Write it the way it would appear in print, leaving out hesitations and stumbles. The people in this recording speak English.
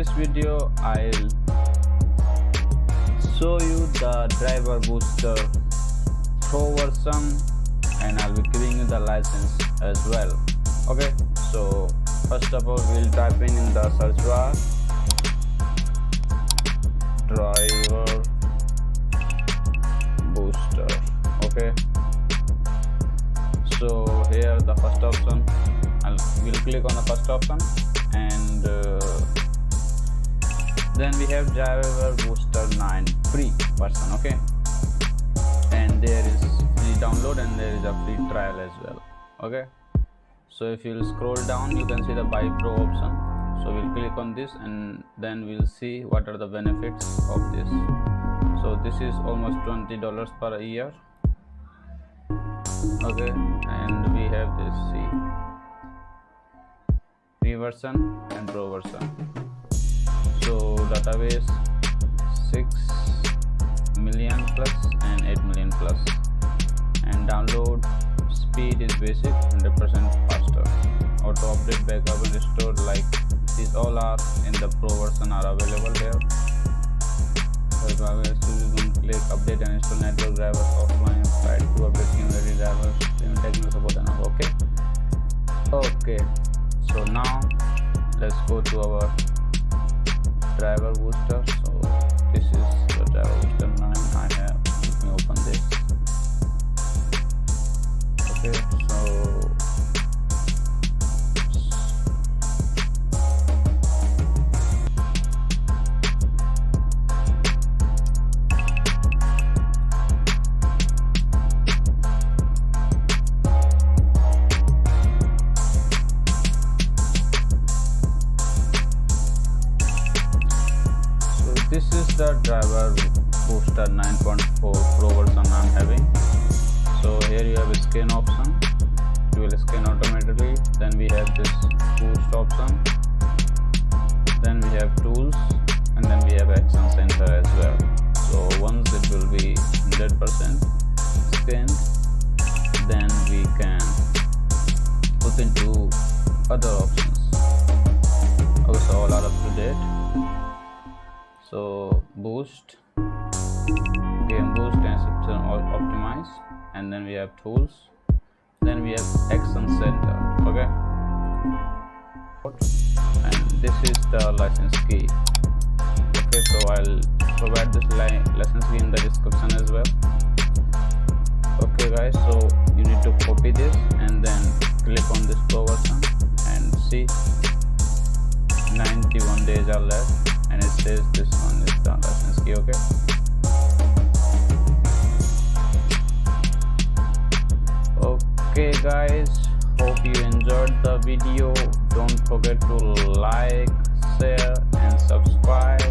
this video I'll show you the driver booster pro version and I'll be giving you the license as well. Okay, so first of all we'll type in the search bar driver booster. Okay, so here the first option, we'll click on the first option and then we have driver booster 9 free version. Okay, and there is free download and there is a free trial as well. Okay, so if you'll scroll down you can see the buy pro option, so we'll click on this and then we'll see what are the benefits of this. So this is almost $20 per year. Okay, and we have this free version and pro version. So database 6 million plus and 8 million plus, and download speed is basic, 100% faster. Auto update, backup and restore, like these all are in the pro version are available here. Click update and install network drivers offline, try to update community drivers, technical support and all. Okay, so now let's go to our driver booster. So this is the driver booster 9 I have. Let me open this. Okay, so this is the driver booster 9.4 pro version I'm having. So here you have a scan option, it will scan automatically. Then we have this boost option, then we have tools, and then we have action center as well. So once it will be 100% scanned, then we can put into other options. Okay, so all are up to date. So boost, game boost and system all optimize, and then we have tools, then we have action center. Okay, and this is the license key. Okay, so I'll provide this license key in the description as well. Okay guys, so you need to copy this and then click on this pro version and see 91 days are left, and it says this one is the license key. Okay, okay guys, hope you enjoyed the video. Don't forget to like, share and subscribe.